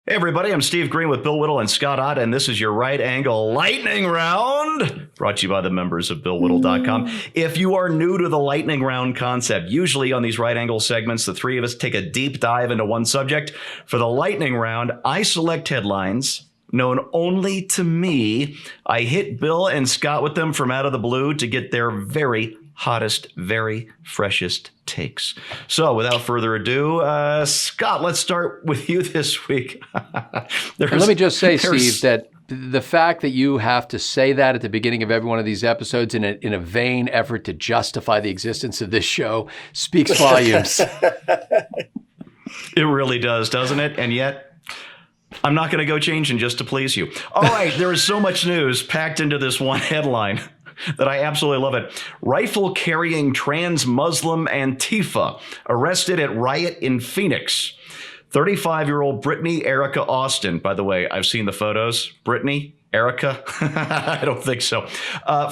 Hey everybody, I'm Steve Green with Bill Whittle and Scott Ott, and this is your Right Angle Lightning Round, brought to you by the members of BillWhittle.com. If you are new to the Lightning Round concept, usually on these Right Angle segments, the three of us take a deep dive into one subject. For the Lightning Round, I select headlines known only to me. I hit Bill and Scott with them from out of the blue to get their very hottest, very freshest takes. So without further ado, Scott, let's start with you this week. Let me just say, Steve, that the fact that you have to say that at the beginning of every one of these episodes in a vain effort to justify the existence of this show speaks volumes. It really does, doesn't it? And yet, I'm not going to go changing just to please you. All right, there is so much news packed into this one headline that I absolutely love it. Rifle-carrying trans Muslim Antifa arrested at riot in Phoenix. 35-year-old Brittany Erica Austin. By the way, I've seen the photos. Brittany, Erica? I don't think so.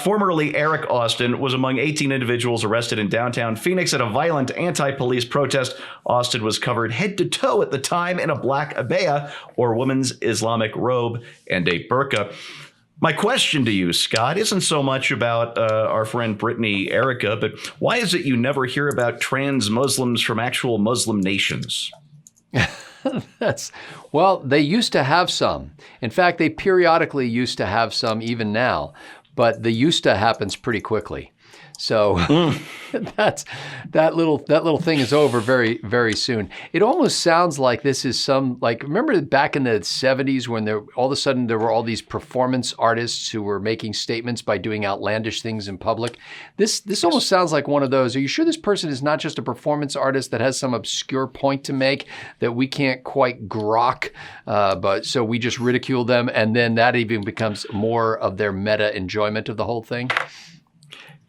Formerly Eric Austin was among 18 individuals arrested in downtown Phoenix at a violent anti-police protest. Austin was covered head to toe at the time in a black abaya, or woman's Islamic robe, and a burqa. My question to you, Scott, isn't so much about our friend Brittany Erica, but why is it you never hear about trans Muslims from actual Muslim nations? Well, they used to have some. In fact, they periodically used to have some even now, but the used to happens pretty quickly. So that little thing is over very, very soon. It almost sounds like this is remember back in the 70s when all of a sudden there were all these performance artists who were making statements by doing outlandish things in public. This almost sounds like one of those. Are you sure this person is not just a performance artist that has some obscure point to make that we can't quite grok, but so we just ridicule them, and then that even becomes more of their meta enjoyment of the whole thing?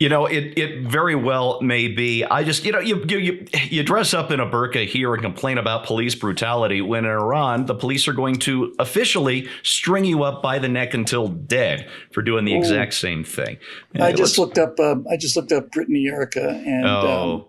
You know, it very well may be. I just, you dress up in a burqa here and complain about police brutality when in Iran, the police are going to officially string you up by the neck until dead for doing the exact same thing. I just looked up Brittany Erica, and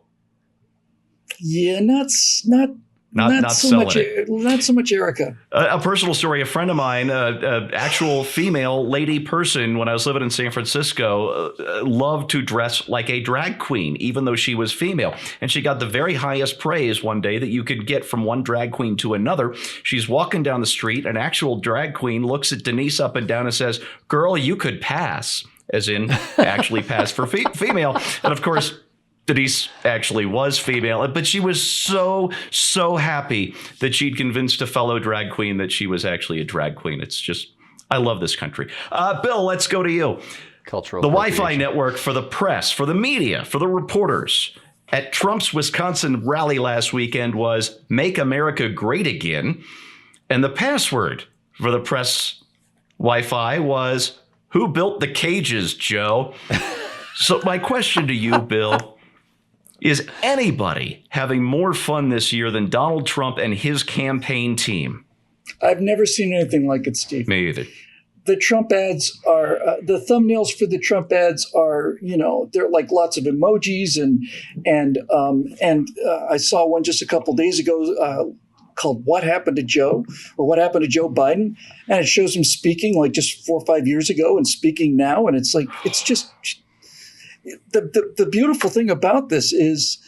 not so much Erica. A personal story. A friend of mine, actual female lady person, when I was living in San Francisco, loved to dress like a drag queen, even though she was female. And she got the very highest praise one day that you could get from one drag queen to another. She's walking down the street. An actual drag queen looks at Denise up and down and says, "Girl, you could pass," as in actually pass for female. And of course, Denise actually was female, but she was so happy that she'd convinced a fellow drag queen that she was actually a drag queen. It's just, I love this country. Bill, let's go to you. Cultural. The Wi-Fi network for the press, for the media, for the reporters at Trump's Wisconsin rally last weekend was "Make America Great Again." And the password for the press Wi-Fi was "Who built the cages, Joe?" So my question to you, Bill, is anybody having more fun this year than Donald Trump and his campaign team? I've never seen anything like it, Steve. Me either. The Trump ads are, the thumbnails for the Trump ads are, they're like lots of emojis and I saw one just a couple days ago called "What Happened to Joe?" or "What Happened to Joe Biden?" And it shows him speaking like just 4 or 5 years ago and speaking now. And it's like, it's just, the beautiful thing about this is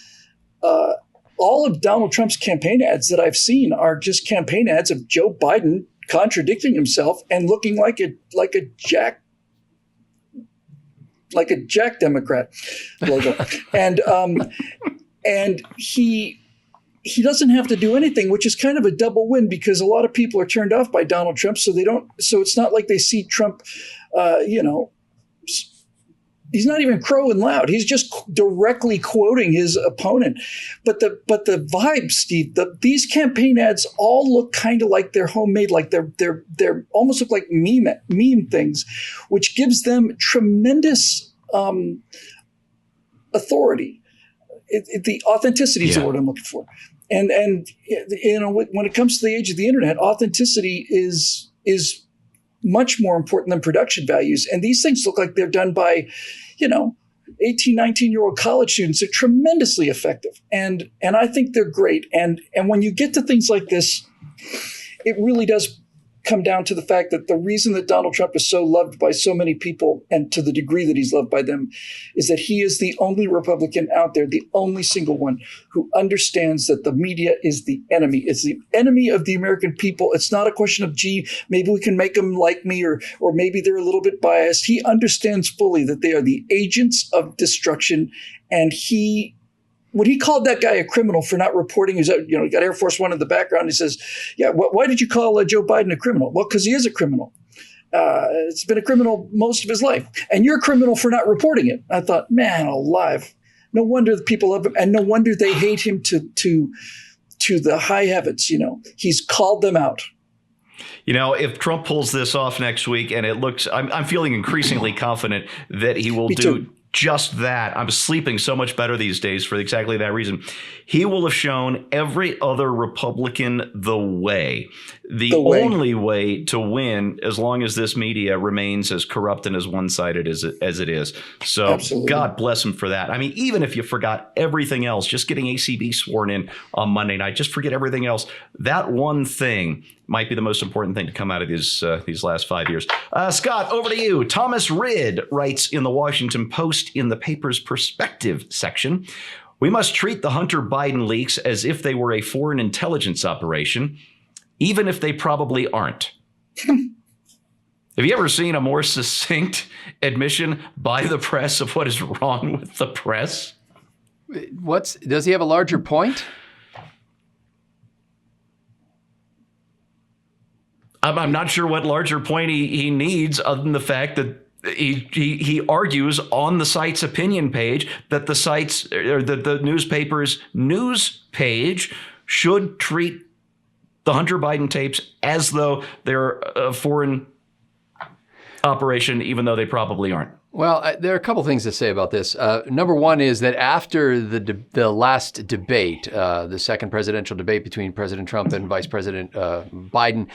all of Donald Trump's campaign ads that I've seen are just campaign ads of Joe Biden contradicting himself and looking like a Jack Democrat logo. And he doesn't have to do anything, which is kind of a double win because a lot of people are turned off by Donald Trump, so it's not like they see Trump he's not even crowing loud. He's just directly quoting his opponent. But the vibe, Steve, these campaign ads all look kind of like they're homemade, like they're almost look like meme things, which gives them tremendous authority. The authenticity is the word I'm looking for. And when it comes to the age of the internet, authenticity is much more important than production values. And these things look like they're done by, 18, 19-year-old college students. They're tremendously effective. And I think they're great. And when you get to things like this, it really does come down to the fact that the reason that Donald Trump is so loved by so many people, and to the degree that he's loved by them, is that he is the only Republican out there, the only single one who understands that the media is the enemy. It's the enemy of the American people. It's not a question of, gee, maybe we can make them like me, or maybe they're a little bit biased. He understands fully that they are the agents of destruction, and when he called that guy a criminal for not reporting, he got Air Force One in the background. He says, yeah, why did you call Joe Biden a criminal? Well, because he is a criminal. It's been a criminal most of his life. And you're a criminal for not reporting it. I thought, man alive. No wonder the people love him. And no wonder they hate him to the high heavens. He's called them out. If Trump pulls this off next week, and I'm feeling increasingly confident that he will do just that. I'm sleeping so much better these days for exactly that reason. He will have shown every other Republican the way. The only way to win, as long as this media remains as corrupt and as one-sided as it is. So absolutely. God bless him for that. I mean, even if you forgot everything else, just getting ACB sworn in on Monday night, just forget everything else. That one thing might be the most important thing to come out of these last 5 years. Scott, over to you. Thomas Ridd writes in the Washington Post in the paper's perspective section, "We must treat the Hunter Biden leaks as if they were a foreign intelligence operation, even if they probably aren't." Have you ever seen a more succinct admission by the press of what is wrong with the press? Does he have a larger point? I'm not sure what larger point he needs, other than the fact that he argues on the site's opinion page that the newspaper's news page should treat the Hunter Biden tapes as though they're a foreign operation, even though they probably aren't. Well, there are a couple things to say about this. Number one is that after the last debate, the second presidential debate between President Trump and Vice President Biden,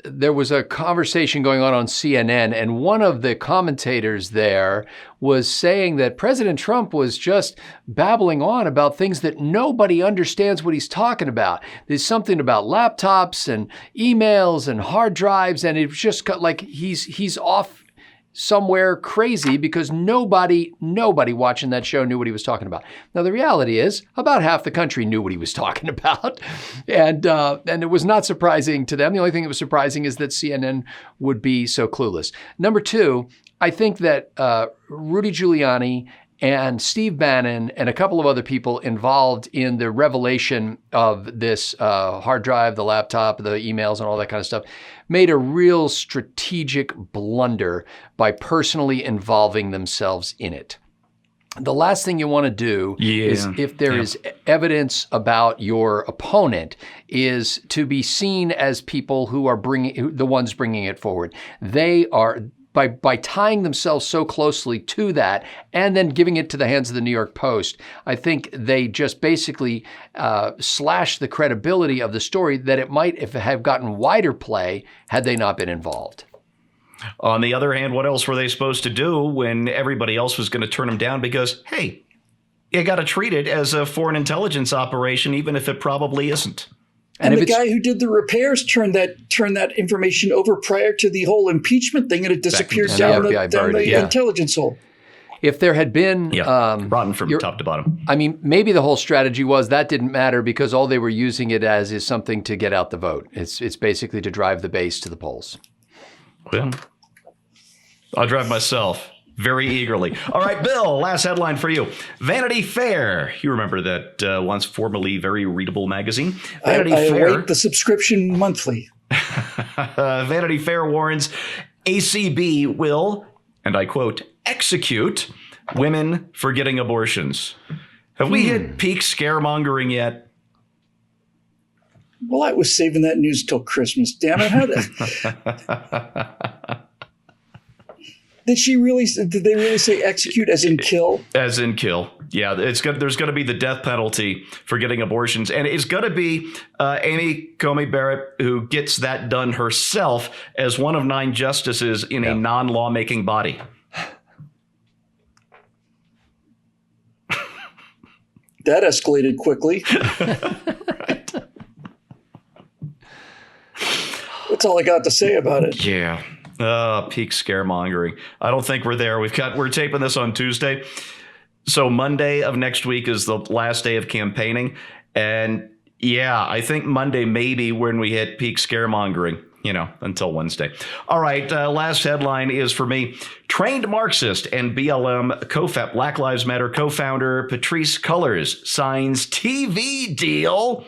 there was a conversation going on CNN, and one of the commentators there was saying that President Trump was just babbling on about things that nobody understands what he's talking about. There's something about laptops and emails and hard drives, and it was just like he's off somewhere crazy because nobody watching that show knew what he was talking about. Now, the reality is about half the country knew what he was talking about. And it was not surprising to them. The only thing that was surprising is that CNN would be so clueless. Number two, I think that Rudy Giuliani and Steve Bannon and a couple of other people involved in the revelation of this hard drive, the laptop, the emails, and all that kind of stuff made a real strategic blunder by personally involving themselves in it. The last thing you want to do is, if there is evidence about your opponent, is to be seen as people who are the ones bringing it forward. They are, by tying themselves so closely to that and then giving it to the hands of the New York Post, I think they just basically slash the credibility of the story that it might have gotten wider play had they not been involved. On the other hand, what else were they supposed to do when everybody else was going to turn them down? Because, hey, you got to treat it as a foreign intelligence operation, even if it probably isn't. And the guy who did the repairs turned that information over prior to the whole impeachment thing, and it disappeared down the intelligence hole. If there had been rotten from top to bottom. I mean, maybe the whole strategy was that didn't matter because all they were using it as is something to get out the vote. It's basically to drive the base to the polls. Well, I'll drive myself very eagerly. All right, Bill, last headline for you. Vanity Fair. You remember that once formerly very readable magazine? Vanity Fair. I await the subscription monthly. Vanity Fair warns ACB will, and I quote, execute women for getting abortions. Have we hit peak scaremongering yet? Well, I was saving that news till Christmas. Damn it! Did they really say execute as in kill? As in kill. Yeah, there's going to be the death penalty for getting abortions. And it's going to be Coney Barrett who gets that done herself as one of 9 justices in a non-lawmaking body. That escalated quickly. Right. That's all I got to say about it. Yeah. Peak scaremongering. I don't think we're there. We're taping this on Tuesday. So Monday of next week is the last day of campaigning. And yeah, I think Monday maybe when we hit peak scaremongering, until Wednesday. All right. Last headline is for me. Trained Marxist and BLM Black Lives Matter co-founder Patrisse Cullors signs TV deal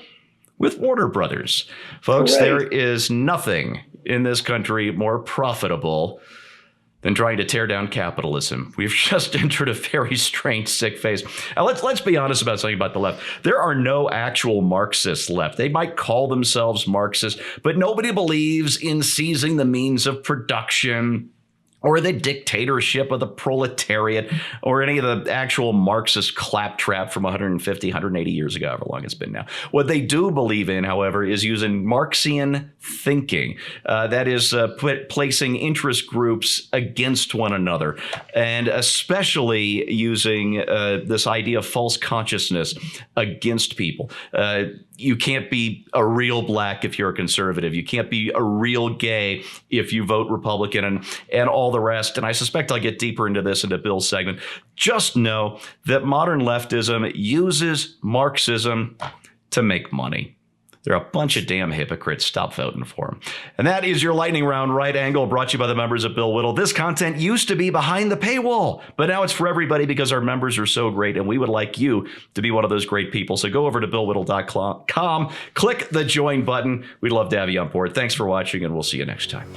with Warner Brothers. Folks, Hooray. There is nothing in this country more profitable than trying to tear down capitalism. We've just entered a very strange, sick phase. Now, let's be honest about something about the left. There are no actual Marxists left. They might call themselves Marxists, but nobody believes in seizing the means of production or the dictatorship of the proletariat, or any of the actual Marxist claptrap from 150, 180 years ago, however long it's been now. What they do believe in, however, is using Marxian thinking. That is placing interest groups against one another, and especially using this idea of false consciousness against people. You can't be a real black if you're a conservative. You can't be a real gay if you vote Republican, and all the rest. And I suspect I'll get deeper into this into Bill's segment. Just know that modern leftism uses Marxism to make money. They're a bunch of damn hypocrites. Stop voting for them. And that is your lightning round right angle, brought to you by the members of Bill Whittle. This content used to be behind the paywall, but now it's for everybody because our members are so great, and we would like you to be one of those great people. So go over to BillWhittle.com, click the join button. We'd love to have you on board. Thanks for watching, and we'll see you next time.